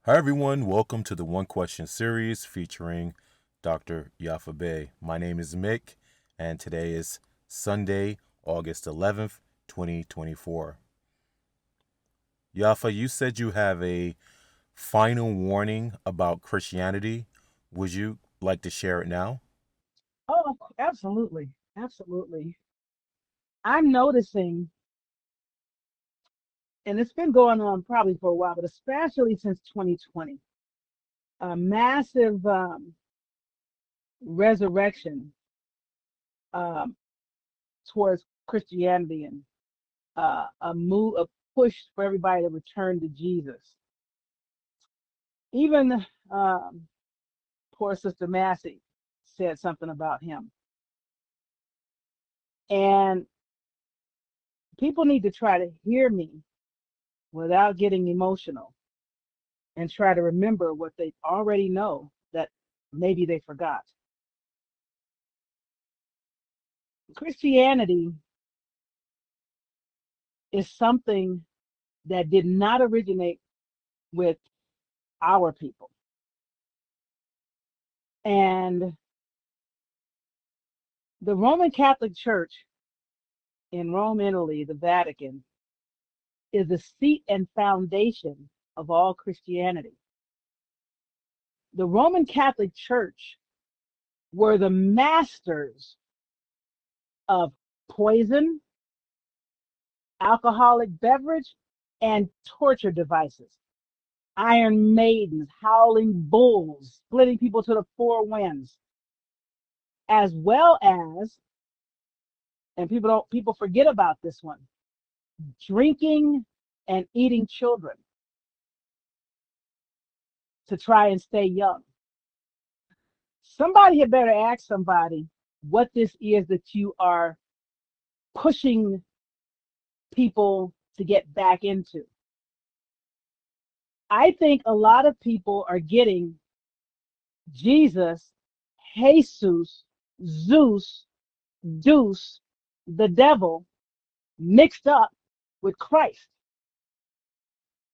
Hi everyone, welcome to the One Question series featuring Dr. Yaffa Bey. My name is Mick, and today is Sunday, August 11th, 2024. Yaffa, you said you have a final warning about Christianity. Would you like to share it now? Oh, absolutely. Absolutely. I'm noticing, and it's been going on probably for a while, but especially since 2020, a massive resurrection um, towards Christianity and a push for everybody to return to Jesus. Even poor Sister Massey said something about him. And people need to try to hear me without getting emotional and try to remember what they already know that maybe they forgot. Christianity is something that did not originate with our people. And the Roman Catholic Church in Rome, Italy, the Vatican, is the seat and foundation of all Christianity. The Roman Catholic Church were the masters of poison, alcoholic beverage, and torture devices. Iron maidens, howling bulls, splitting people to the four winds, as well as, and people forget about this one, drinking and eating children to try and stay young. Somebody had better ask somebody what this is that you are pushing people to get back into. I think a lot of people are getting Jesus, Jesus, Zeus, Deuce, the devil mixed up with Christ.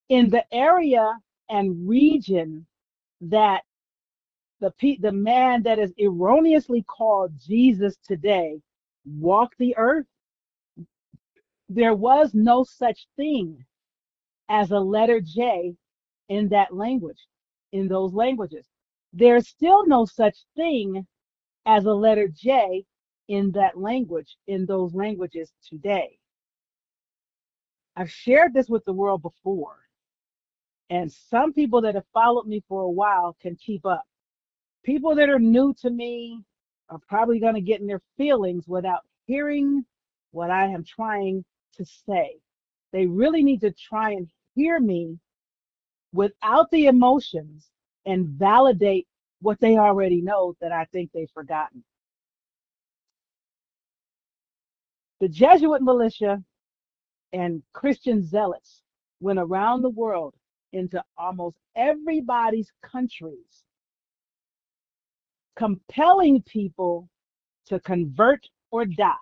In the area and region that the man that is erroneously called Jesus today walked the earth, there was no such thing as a letter J in that language, in those languages. There's still no such thing as a letter J in that language, in those languages today. I've shared this with the world before, and some people that have followed me for a while can keep up. People that are new to me are probably going to get in their feelings without hearing what I am trying to say. They really need to try and hear me without the emotions and validate what they already know that I think they've forgotten. The Jesuit militia and Christian zealots went around the world into almost everybody's countries, compelling people to convert or die,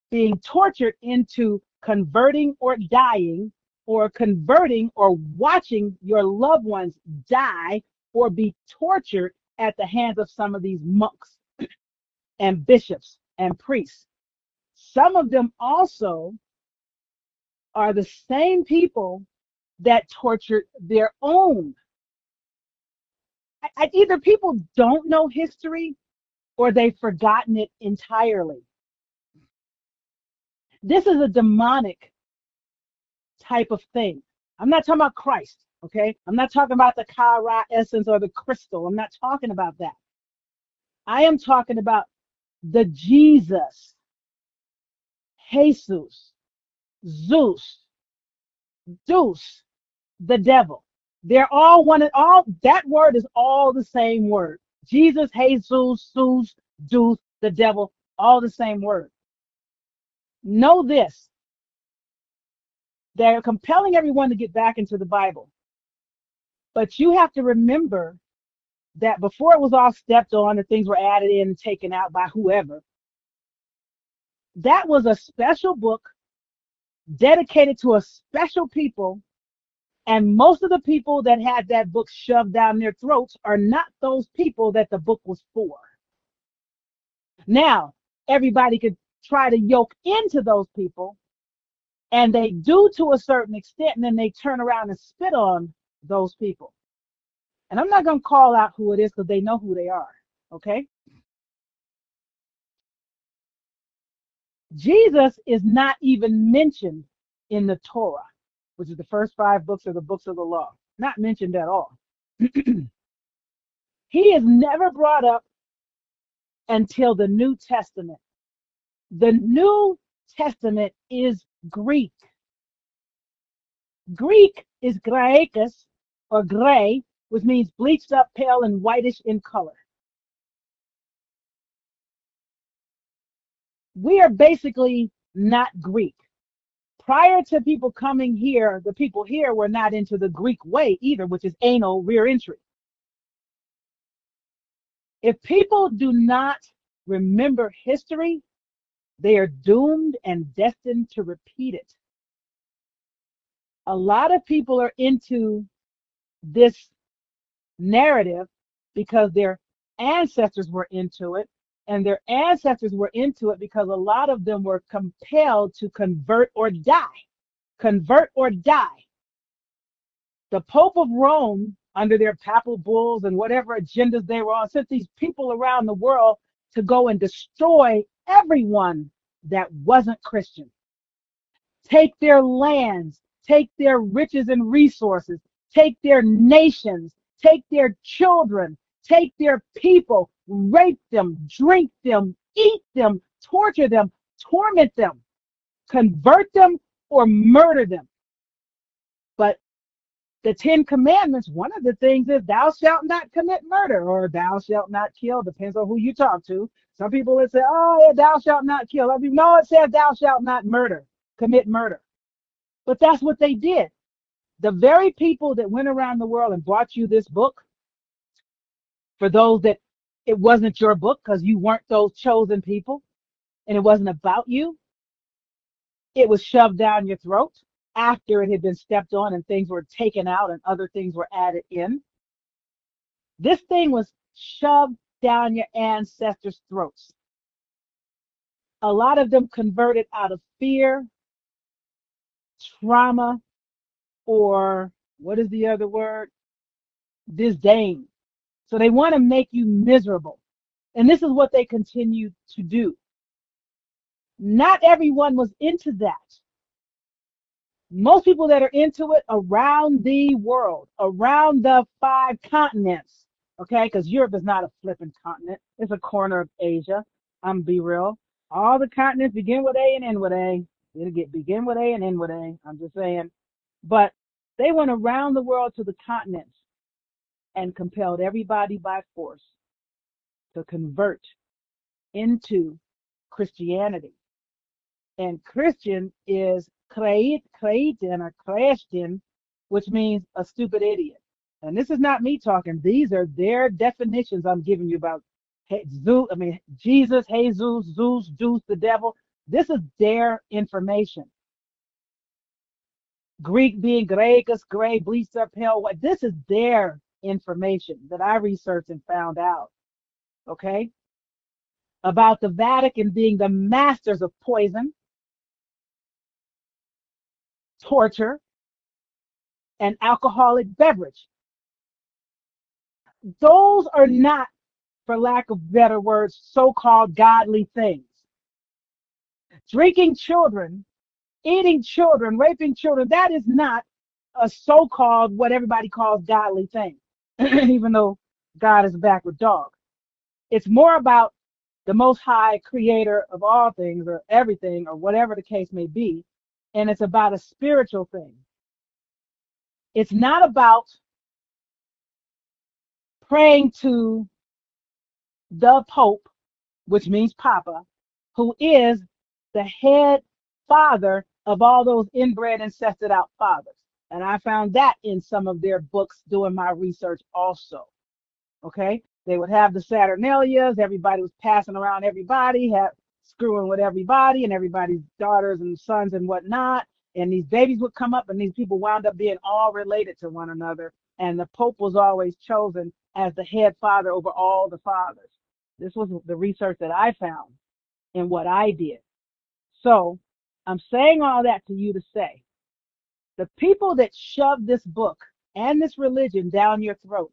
being tortured into converting or dying, or converting or watching your loved ones die or be tortured at the hands of some of these monks and bishops and priests. Some of them also are the same people that tortured their own. Either people don't know history or they've forgotten it entirely. This is a demonic type of thing. I'm not talking about Christ, okay? I'm not talking about the Kara essence or the crystal. I'm not talking about that. I am talking about the Jesus, Jesus, Zeus, Deus, the devil. They're all one and all. That word is all the same word. Jesus, Jesus, Zeus, Deus, the devil, all the same word. Know this. They're compelling everyone to get back into the Bible. But you have to remember that before it was all stepped on and things were added in and taken out by whoever, that was a special book dedicated to a special people And most of the people that had that book shoved down their throats are not those people that the book was for. Now, everybody could try to yoke into those people, and they do to a certain extent, and then they turn around and spit on those people. And I'm not going to call out who it is because they know who they are, okay? Jesus is not even mentioned in the Torah, which is the first 5 books of the books of the law. Not mentioned at all. He is never brought up until the New Testament. The New Testament is Greek. Greek is graikos, or gray, which means bleached up, pale, and whitish in color. We are basically not Greek. Prior to people coming here, the people here were not into the Greek way either, which is anal rear entry. If people do not remember history, they are doomed and destined to repeat it. A lot of people are into this narrative because their ancestors were into it, and their ancestors were into it because a lot of them were compelled to convert or die. Convert or die. The Pope of Rome, under their papal bulls and whatever agendas they were on, sent these people around the world to go and destroy everyone that wasn't Christian. Take their lands, take their riches and resources, take their nations, take their children, take their people, rape them, drink them, eat them, torture them, torment them, convert them, or murder them. But the 10 Commandments, one of the things is thou shalt not commit murder, or thou shalt not kill, depends on who you talk to. Some people would say, oh, yeah, thou shalt not kill. I mean, no, it says thou shalt not murder, commit murder. But that's what they did. The very people that went around the world and brought you this book, for those that it wasn't your book because you weren't those chosen people and it wasn't about you, it was shoved down your throat after it had been stepped on and things were taken out and other things were added in. This thing was shoved down your ancestors' throats. A lot of them converted out of fear, trauma, or what is the other word? Disdain. So they want to make you miserable. And this is what they continue to do. Not everyone was into that. Most people that are into it around the world, around the 5 continents, okay, because Europe is not a flipping continent. It's a corner of Asia. I'm be real. All the continents begin with A and end with A. It'll begin with A and end with A. I'm just saying. But they went around the world to the continents and compelled everybody by force to convert into Christianity. And Christian is Kreit or Christian, which means a stupid idiot. And this is not me talking. These are their definitions I'm giving you about Jesus, Jesus, Zeus, the devil. This is their information. Greek being graikos, gray, bleached up, pale, white. This is their information that I researched and found out. Okay? About the Vatican being the masters of poison, torture, and alcoholic beverage. Those are not, for lack of better words, so-called godly things. Drinking children, eating children, raping children, that is not a so-called what everybody calls godly thing, even though God is a backward dog. It's more about the Most High creator of all things or everything or whatever the case may be, and it's about a spiritual thing. It's not about praying to the Pope, which means Papa, who is the head father of all those inbred, incested out fathers. And I found that in some of their books doing my research also. Okay? They would have the Saturnalias. Everybody was passing around everybody, screwing with everybody and everybody's daughters and sons and whatnot. And these babies would come up, and these people wound up being all related to one another. And the Pope was always chosen as the head father over all the fathers. This was the research that I found in what I did. So I'm saying all that to you to say, the people that shoved this book and this religion down your throat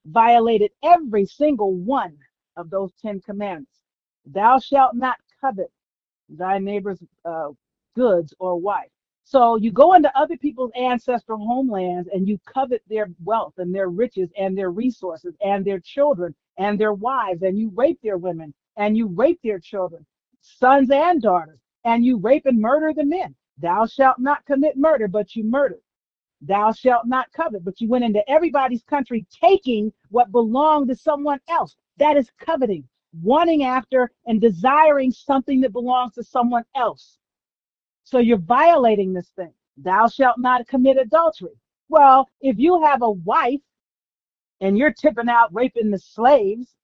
violated every single one of those 10 commandments. Thou shalt not covet thy neighbor's goods or wife. So you go into other people's ancestral homelands and you covet their wealth and their riches and their resources and their children and their wives, and you rape their women and you rape their children, sons and daughters, and you rape and murder the men. Thou shalt not commit murder, but you murdered. Thou shalt not covet, but you went into everybody's country taking what belonged to someone else. That is coveting, wanting after and desiring something that belongs to someone else. So you're violating this thing. Thou shalt not commit adultery. Well, if you have a wife and you're tipping out raping the slaves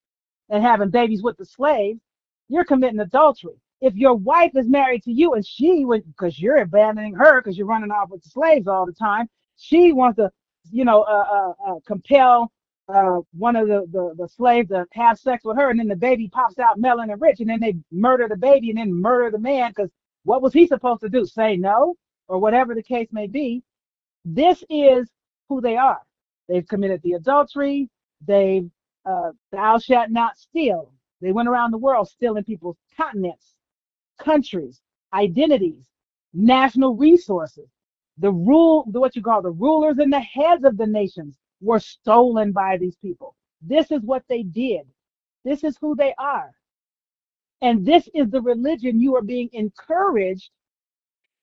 and having babies with the slaves, you're committing adultery. If your wife is married to you and she would, because you're abandoning her because you're running off with the slaves all the time, she wants to, compel one of the slaves to have sex with her, and then the baby pops out melon and rich, and then they murder the baby and then murder the man because what was he supposed to do? Say no? Or whatever the case may be. This is who they are. They've committed the adultery. They've, thou shalt not steal. They went around the world stealing people's continents, countries, identities, national resources. The what you call the rulers and the heads of the nations were stolen by these people. This is what they did. This is who they are. And this is the religion you are being encouraged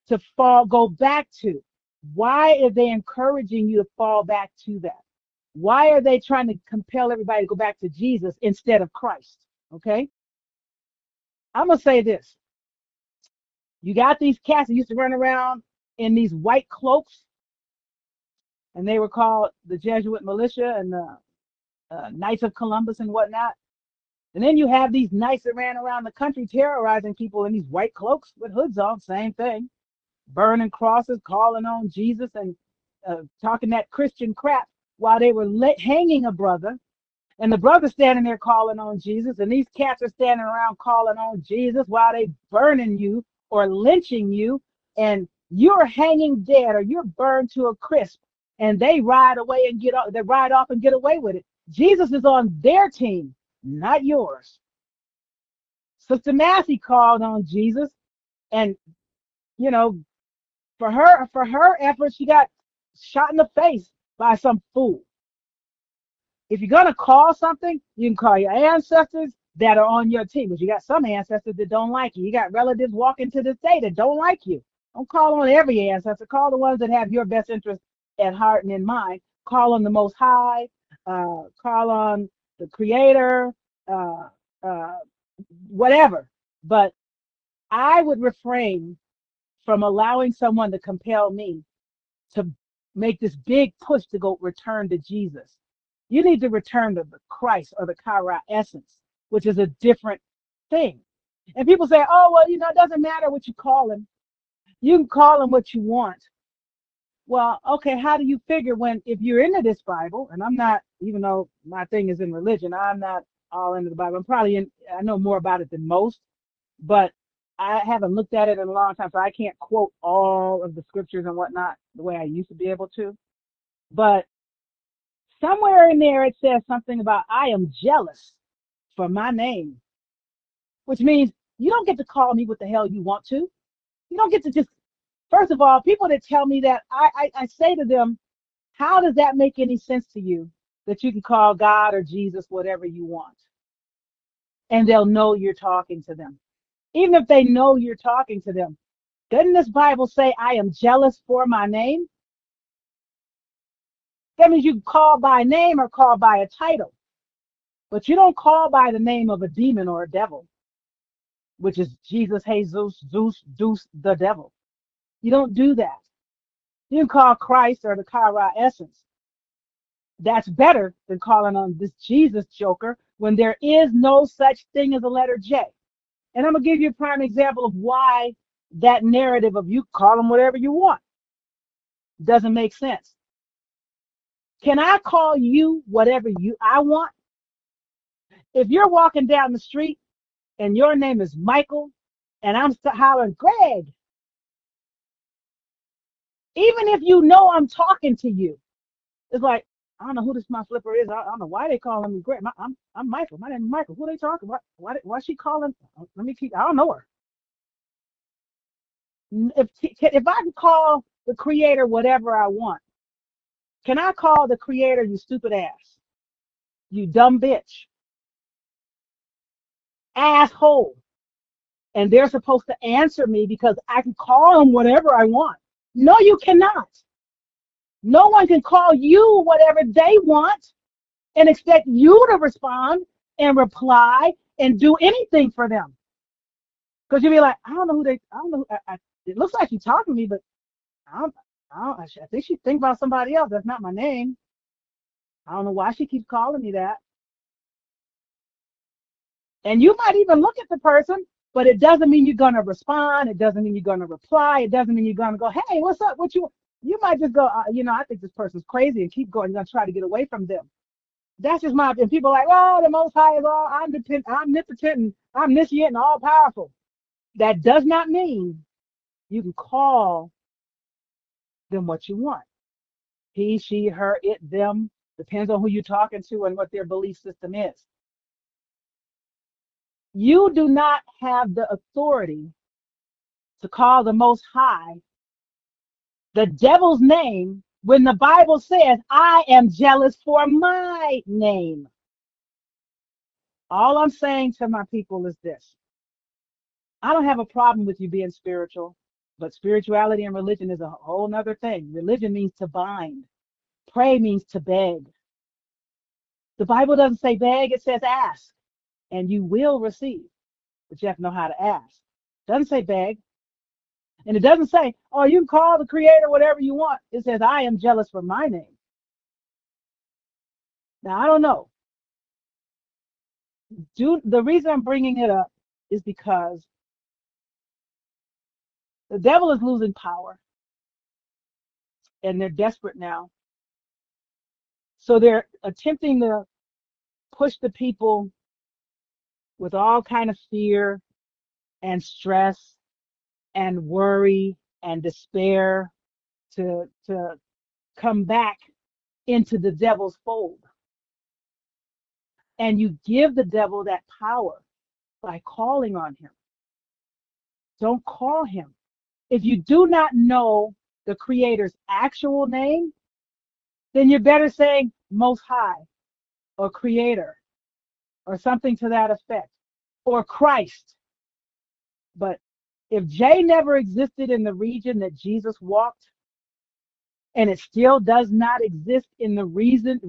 to go back to. Why are they encouraging you to fall back to that? Why are they trying to compel everybody to go back to Jesus instead of Christ? Okay? I'm going to say this. You got these cats that used to run around in these white cloaks, and they were called the Jesuit Militia and the Knights of Columbus and whatnot. And then you have these knights that ran around the country terrorizing people in these white cloaks with hoods on, same thing, burning crosses, calling on Jesus, and talking that Christian crap while they were hanging a brother. And the brother standing there calling on Jesus, and these cats are standing around calling on Jesus while they burning you or lynching you, and you're hanging dead or you're burned to a crisp, and they ride away and they ride off and get away with it. Jesus is on their team, not yours. Sister Massey called on Jesus, and for her efforts, she got shot in the face by some fool. If you're gonna call something, you can call your ancestors that are on your team. But you got some ancestors that don't like you. You got relatives walking to this day that don't like you. Don't call on every ancestor. Call the ones that have your best interest at heart and in mind. Call on the Most High. Call on the Creator. Whatever. But I would refrain from allowing someone to compel me to make this big push to go return to Jesus. You need to return to the Christ or the Kara essence, which is a different thing. And people say, oh, well, it doesn't matter what you call him. You can call him what you want. Well, okay, how do you figure if you're into this Bible, and I'm not, even though my thing is in religion, I'm not all into the Bible. I know more about it than most, but I haven't looked at it in a long time, so I can't quote all of the scriptures and whatnot the way I used to be able to. But somewhere in there, it says something about, I am jealous for my name, which means you don't get to call me what the hell you want to. You don't get to just, first of all, people that tell me that, I say to them, how does that make any sense to you that you can call God or Jesus whatever you want? And they'll know you're talking to them. Even if they know you're talking to them, doesn't this Bible say, I am jealous for my name? That means you can call by name or call by a title. But you don't call by the name of a demon or a devil, which is Jesus, Jesus, Zeus, Deuce, the devil. You don't do that. You can call Christ or the Kara essence. That's better than calling on this Jesus joker when there is no such thing as a letter J. And I'm going to give you a prime example of why that narrative of you call them whatever you want. Doesn't make sense. Can I call you whatever I want? If you're walking down the street and your name is Michael and I'm hollering, Greg, even if you know I'm talking to you, it's like, I don't know who this my flipper is. I don't know why they calling me Greg. I'm Michael. My name is Michael. Who are they talking about? Why she calling? Let me keep. I don't know her. If I can call the creator whatever I want, can I call the creator you stupid ass, you dumb bitch, asshole? And they're supposed to answer me because I can call them whatever I want. No, you cannot. No one can call you whatever they want and expect you to respond and reply and do anything for them. Because you'll be like, I don't know. It looks like she's talking to me, but I think she thinks about somebody else. That's not my name. I don't know why she keeps calling me that. And you might even look at the person, but it doesn't mean you're going to respond. It doesn't mean you're going to reply. It doesn't mean you're going to go, hey, what's up? You might just go, I think this person's crazy and keep going. You're going to try to get away from them. That's just my opinion. People are like, oh, the Most High is all omnipotent, and omniscient and all powerful. That does not mean you can call them what you want. He, she, her, it, them, depends on who you're talking to and what their belief system is. You do not have the authority to call the Most High the devil's name when the Bible says, I am jealous for my name. All I'm saying to my people is this. I don't have a problem with you being spiritual, but spirituality and religion is a whole nother thing. Religion means to bind. Pray means to beg. The Bible doesn't say beg, it says ask, and you will receive. But you have to know how to ask. It doesn't say beg. And it doesn't say, oh, you can call the creator whatever you want. It says, I am jealous for my name. Now, I don't know. The reason I'm bringing it up is because the devil is losing power, and they're desperate now. So they're attempting to push the people with all kind of fear and stress and worry and despair to come back into the devil's fold. And you give the devil that power by calling on him. Don't call him. If you do not know the creator's actual name, then you're better saying Most High or Creator or something to that effect, or Christ. But if J never existed in the region that Jesus walked, and it still does not exist in the region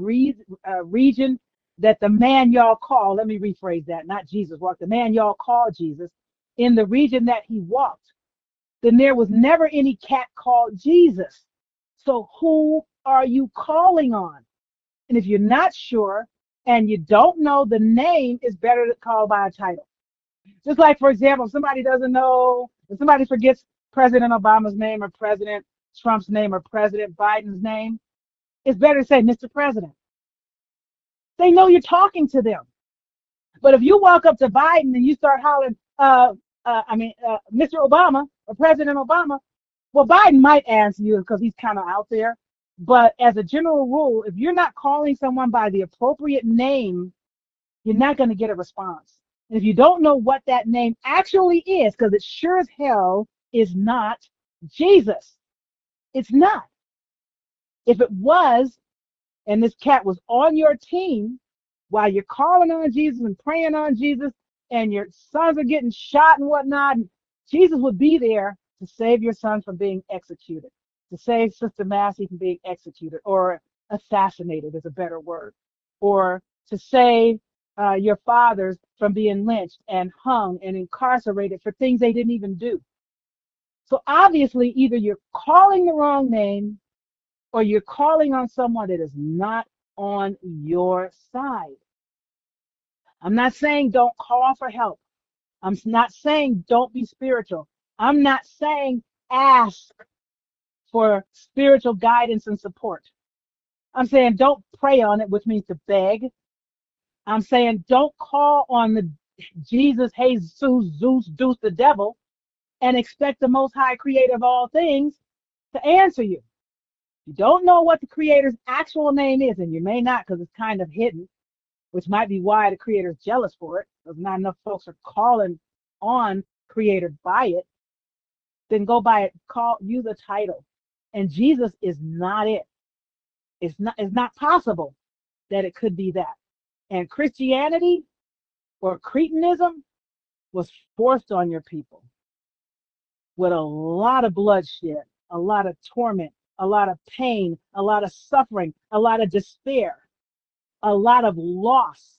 that the man y'all call, let me rephrase that, not Jesus walked, the man y'all call Jesus, in the region that he walked, then there was never any cat called Jesus. So who are you calling on? And if you're not sure and you don't know the name, it's better to call by a title. Just like, for example, if somebody doesn't know, if somebody forgets President Obama's name or President Trump's name or President Biden's name, it's better to say Mr. President. They know you're talking to them. But if you walk up to Biden and you start hollering, Mr. Obama or President Obama, well, Biden might answer you because he's kind of out there. But as a general rule, if you're not calling someone by the appropriate name, you're not going to get a response. And if you don't know what that name actually is, because it sure as hell is not Jesus. It's not. If it was, and this cat was on your team while you're calling on Jesus and praying on Jesus, and your sons are getting shot and whatnot, and Jesus would be there to save your son from being executed, to save Sister Massey from being executed, or assassinated is a better word, or to save your fathers from being lynched and hung and incarcerated for things they didn't even do. So obviously, either you're calling the wrong name or you're calling on someone that is not on your side. I'm not saying don't call for help. I'm not saying don't be spiritual. I'm not saying ask for spiritual guidance and support. I'm saying don't pray on it, which means to beg. I'm saying don't call on the Jesus, Jesus, Zeus, Deuce, the devil, and expect the Most High Creator of all things to answer you. You don't know what the Creator's actual name is, and you may not because it's kind of hidden, which might be why the Creator's jealous for it, because not enough folks are calling on Creator by it. Then go by it, use a title. And Jesus is not it. It's not possible that it could be that. And Christianity or Cretinism was forced on your people with a lot of bloodshed, a lot of torment, a lot of pain, a lot of suffering, a lot of despair, a lot of loss,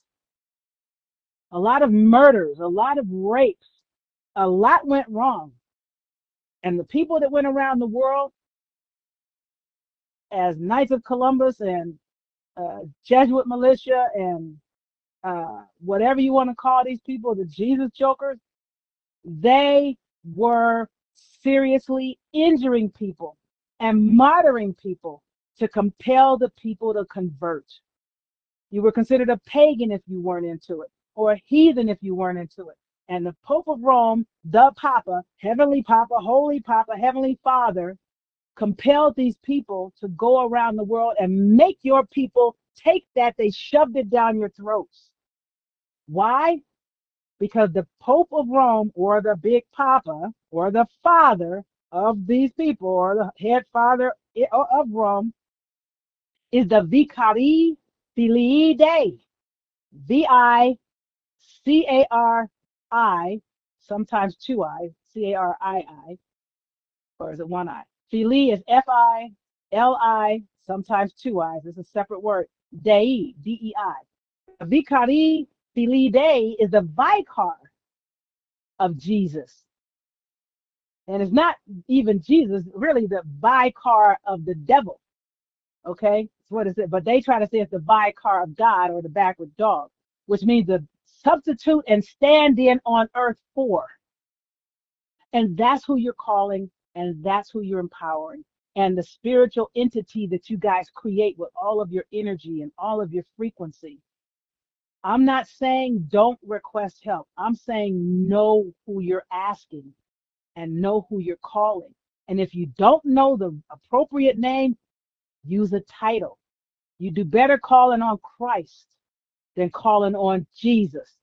a lot of murders, a lot of rapes. A lot went wrong. And the people that went around the world as Knights of Columbus and Jesuit Militia and whatever you want to call these people, the Jesus jokers, they were seriously injuring people and martyring people to compel the people to convert. You were considered a pagan if you weren't into it, or a heathen if you weren't into it. And the Pope of Rome, the Papa, Heavenly Papa, Holy Papa, Heavenly Father, compelled these people to go around the world and make your people take that. They shoved it down your throats. Why? Because the Pope of Rome, or the Big Papa, or the father of these people, or the head father of Rome, is the Vicari Filii Dei. Vicari, sometimes two I, Carii, or is it one I? Filii is Fili, sometimes two I's. It's a separate word. Dei, Dei. Vicari Filii Dei is the vicar of Jesus. And it's not even Jesus, really the vicar of the devil. Okay? That's what it is. But they try to say it's the vicar of God, or the backward dog, which means the substitute and stand in on earth for. And that's who you're calling, and that's who you're empowering. And the spiritual entity that you guys create with all of your energy and all of your frequency. I'm not saying don't request help. I'm saying know who you're asking and know who you're calling. And if you don't know the appropriate name, use a title. You do better calling on Christ than calling on Jesus.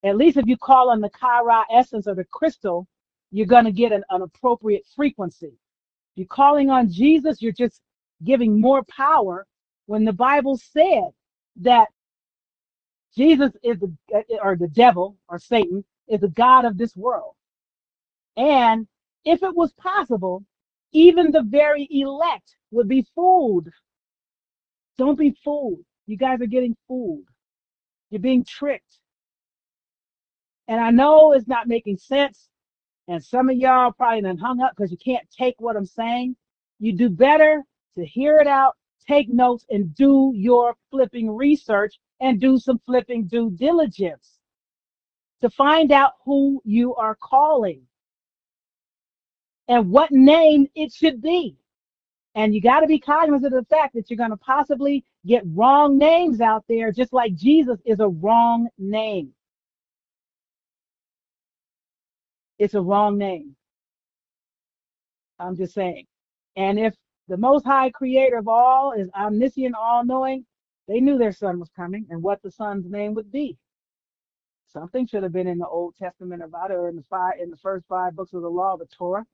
At least if you call on the Kara essence or the crystal, you're going to get an appropriate frequency. If you're calling on Jesus, you're just giving more power, when the Bible said that Jesus is the devil, or Satan is the God of this world. And if it was possible, even the very elect would be fooled. Don't be fooled. You guys are getting fooled. You're being tricked. And I know it's not making sense. And some of y'all probably done hung up because you can't take what I'm saying. You do better to hear it out, take notes, and do your flipping research and do some flipping due diligence to find out who you are calling and what name it should be. And you got to be cognizant of the fact that you're going to possibly get wrong names out there, just like Jesus is a wrong name. It's a wrong name. I'm just saying. And if the Most High Creator of all is omniscient, all-knowing, they knew their son was coming and what the son's name would be. Something should have been in the Old Testament about it, or in the first 5 books of the law, the Torah.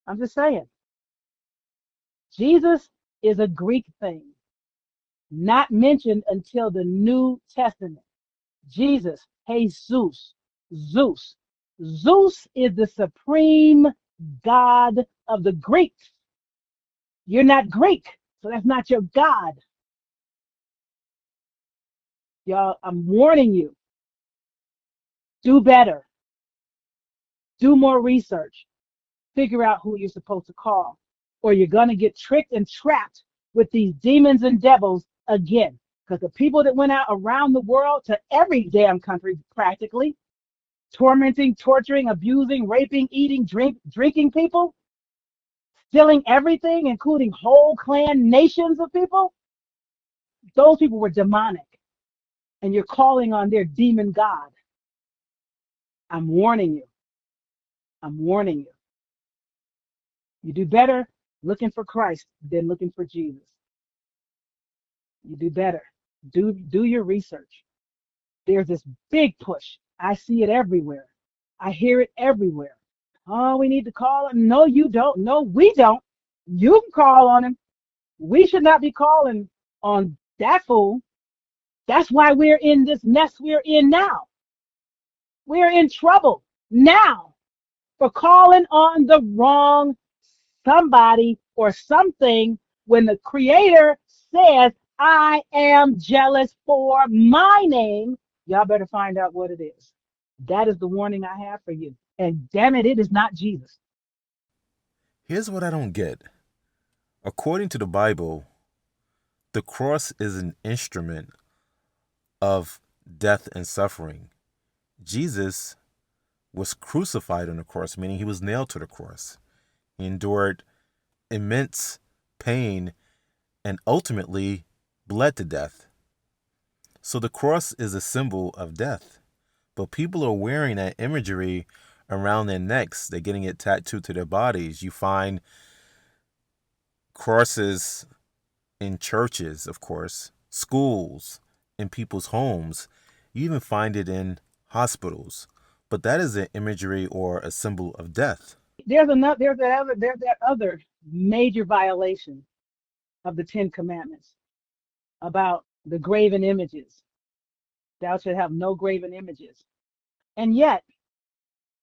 I'm just saying. Jesus is a Greek thing, not mentioned until the New Testament. Jesus, Jesus, Zeus. Zeus is the supreme God of the Greeks. You're not Greek, so that's not your God. Y'all, I'm warning you. Do better. Do more research. Figure out who you're supposed to call, or you're going to get tricked and trapped with these demons and devils again. Because the people that went out around the world to every damn country practically, tormenting, torturing, abusing, raping, eating, drinking people, stealing everything, including whole clan nations of people. Those people were demonic, and you're calling on their demon God. I'm warning you. I'm warning you. You do better looking for Christ than looking for Jesus. You do better. Do your research. There's this big push. I see it everywhere. I hear it everywhere. Oh, we need to call him. No, you don't. No, we don't. You can call on him. We should not be calling on that fool. That's why we're in this mess we're in now. We're in trouble now for calling on the wrong somebody or something when the Creator says, I am jealous for my name. Y'all better find out what it is. That is the warning I have for you. And damn it, it is not Jesus. Here's what I don't get. According to the Bible, the cross is an instrument of death and suffering. Jesus was crucified on the cross, meaning he was nailed to the cross. He endured immense pain and ultimately bled to death. So the cross is a symbol of death. But people are wearing that imagery around their necks. They're getting it tattooed to their bodies. You find crosses in churches, of course, schools, in people's homes. You even find it in hospitals. But that is an imagery or a symbol of death. There's that other major violation of the Ten Commandments about the graven images. Thou shalt have no graven images. And yet,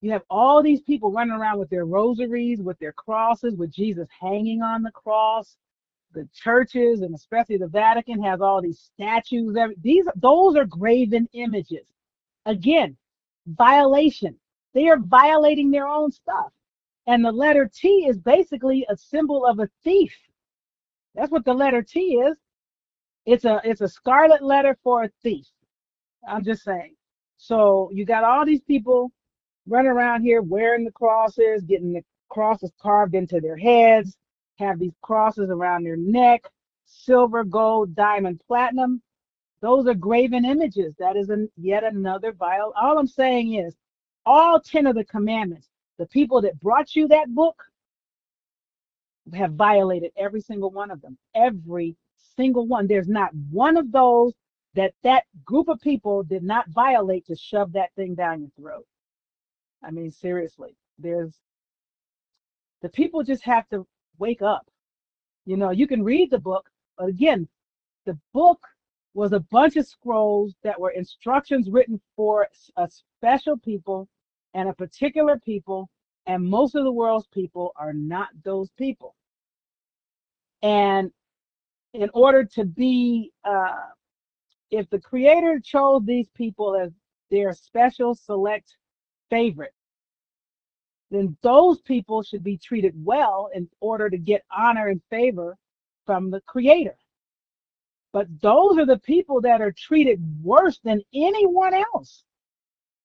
you have all these people running around with their rosaries, with their crosses, with Jesus hanging on the cross. The churches, and especially the Vatican, has all these statues. Those are graven images. Again, violation. They are violating their own stuff. And the letter T is basically a symbol of a thief. That's what the letter T is. It's a scarlet letter for a thief. I'm just saying. So you got all these people running around here wearing the crosses, getting the crosses carved into their heads, have these crosses around their neck, silver, gold, diamond, platinum. Those are graven images. That is yet another vile. All I'm saying is all 10 of the commandments, the people that brought you that book have violated every single one of them. Every single one. There's not one of those that group of people did not violate to shove that thing down your throat. I mean, seriously, the people just have to wake up. You know, you can read the book, but again, the book was a bunch of scrolls that were instructions written for a special people and a particular people, and most of the world's people are not those people. And in order to be, if the Creator chose these people as their special select favorite, then those people should be treated well in order to get honor and favor from the Creator. But those are the people that are treated worse than anyone else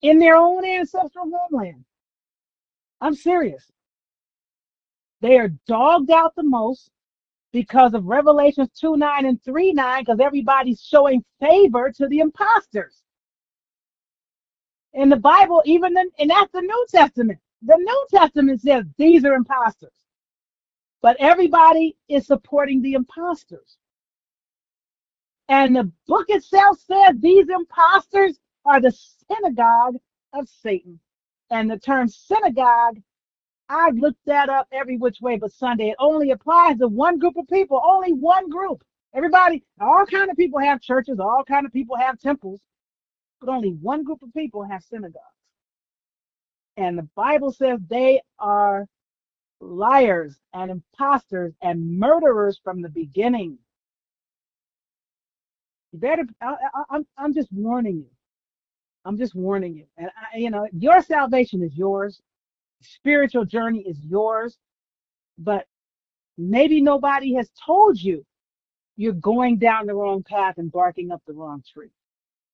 in their own ancestral homeland. I'm serious. They are dogged out the most because of Revelations 2:9 and 3:9, because everybody's showing favor to the imposters. In the Bible, and that's the New Testament. The New Testament says these are imposters. But everybody is supporting the imposters. And the book itself says these imposters are the synagogue of Satan. And the term synagogue, I've looked that up every which way but Sunday. It only applies to one group of people, only one group. Everybody, all kind of people have churches, all kind of people have temples, but only one group of people have synagogues. And the Bible says they are liars and imposters and murderers from the beginning. You better, I'm just warning you. I'm just warning you. And your salvation is yours. Spiritual journey is yours. But maybe nobody has told you you're going down the wrong path and barking up the wrong tree.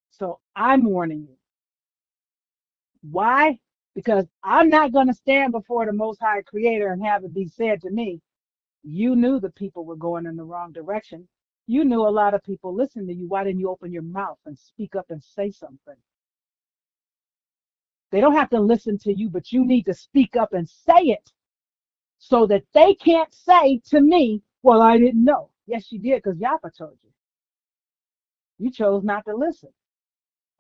So I'm warning you. Why? Because I'm not going to stand before the Most High Creator and have it be said to me, you knew the people were going in the wrong direction. You knew a lot of people listening to you. Why didn't you open your mouth and speak up and say something? They don't have to listen to you, but you need to speak up and say it so that they can't say to me, well, I didn't know. Yes, you did, because Yaffa told you. You chose not to listen.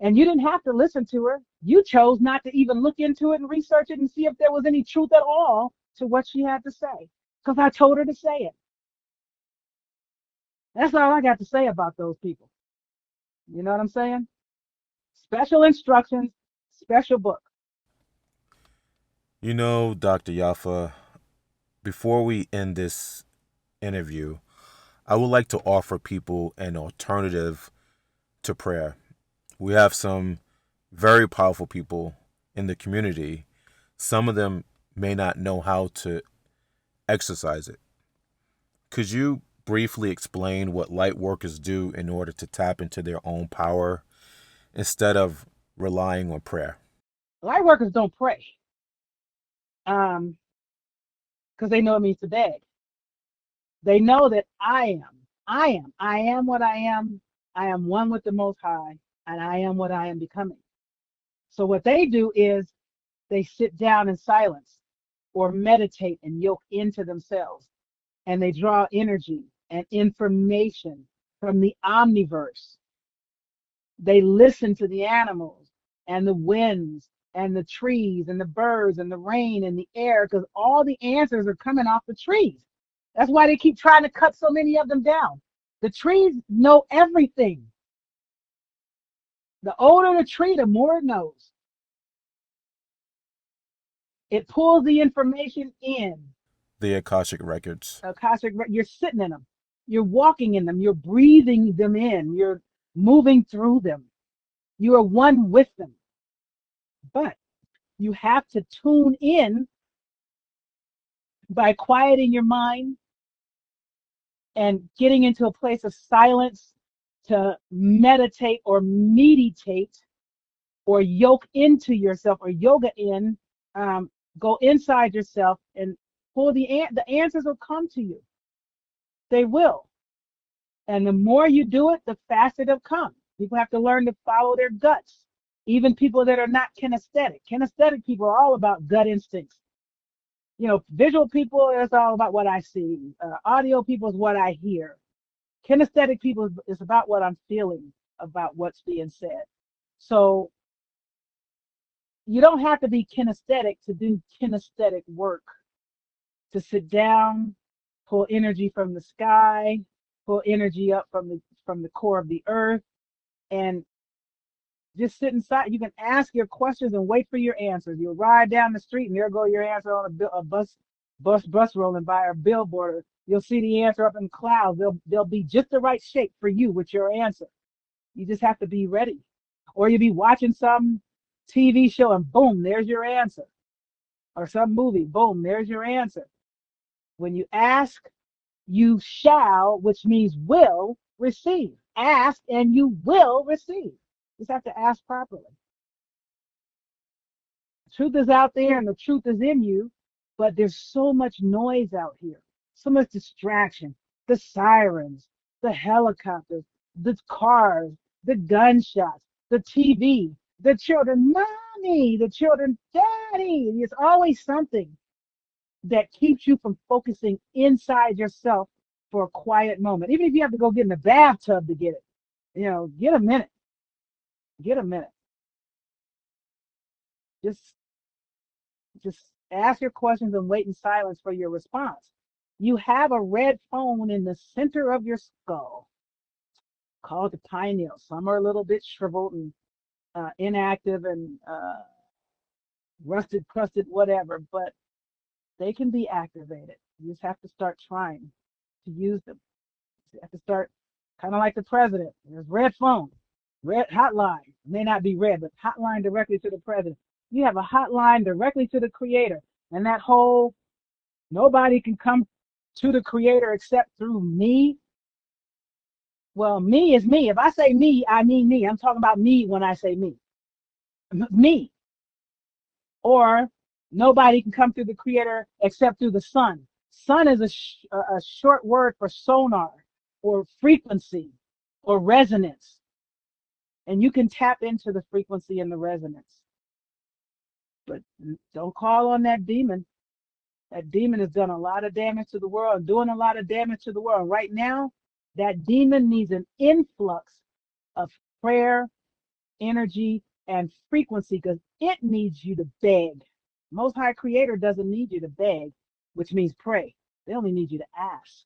And you didn't have to listen to her. You chose not to even look into it and research it and see if there was any truth at all to what she had to say, because I told her to say it. That's all I got to say about those people. You know what I'm saying? Special instructions, special book. You know, Dr. Yaffa, before we end this interview, I would like to offer people an alternative to prayer. We have some very powerful people in the community. Some of them may not know how to exercise it. Could you briefly explain what light workers do in order to tap into their own power instead of relying on prayer? Light workers don't pray, because they know it means to beg. They know that I am what I am. I am one with the Most High, and I am what I am becoming. So what they do is they sit down in silence or meditate and yoke into themselves, and they draw energy and information from the omniverse. They listen to the animals and the winds and the trees and the birds and the rain and the air, because all the answers are coming off the trees. That's why they keep trying to cut so many of them down. The trees know everything. The older the tree, the more it knows. It pulls the information in. The Akashic records. Akashic, you're sitting in them. You're walking in them. You're breathing them in. You're moving through them. You are one with them. But you have to tune in by quieting your mind and getting into a place of silence to meditate or meditate or yoke into yourself or yoga in. Go inside yourself and pull the answers will come to you. They will. And the more you do it, the faster they'll come. People have to learn to follow their guts. Even people that are not kinesthetic. Kinesthetic people are all about gut instincts. You know, visual people, it's all about what I see. Audio people is what I hear. Kinesthetic people is about what I'm feeling about what's being said. So you don't have to be kinesthetic to do kinesthetic work, to sit down, pull energy from the sky, pull energy up from the core of the earth, and just sit inside. You can ask your questions and wait for your answers. You'll ride down the street and there go your answer on a bus rolling by, or billboard. You'll see the answer up in clouds. They'll be just the right shape for you with your answer. You just have to be ready. Or you'll be watching some TV show and boom, there's your answer. Or some movie, boom, there's your answer. When you ask, you shall, which means will, receive. Ask and you will receive. You just have to ask properly. Truth is out there and the truth is in you, but there's so much noise out here, so much distraction. The sirens, the helicopters, the cars, the gunshots, the TV, the children, mommy, the children, daddy. There's always something that keeps you from focusing inside yourself for a quiet moment. Even if you have to go get in the bathtub to get it, get a minute. Get a minute. Just Just ask your questions and wait in silence for your response. You have a red phone in the center of your skull called the pineal. Some are a little bit shriveled and inactive and rusted, crusted, whatever, but they can be activated. You just have to start trying to use them. You have to start kind of like the president. There's red phone, red hotline. It may not be red, but hotline directly to the president. You have a hotline directly to the creator. And that whole nobody can come to the creator except through me. Well, me is me. If I say me, I mean me. I'm talking about me when I say me. Me. Or nobody can come through the Creator except through the Son. Son is a short word for sonar or frequency or resonance. And you can tap into the frequency and the resonance. But don't call on that demon. That demon has done a lot of damage to the world, doing a lot of damage to the world. Right now, that demon needs an influx of prayer, energy, and frequency because it needs you to beg. Most High Creator doesn't need you to beg, which means pray. They only need you to ask.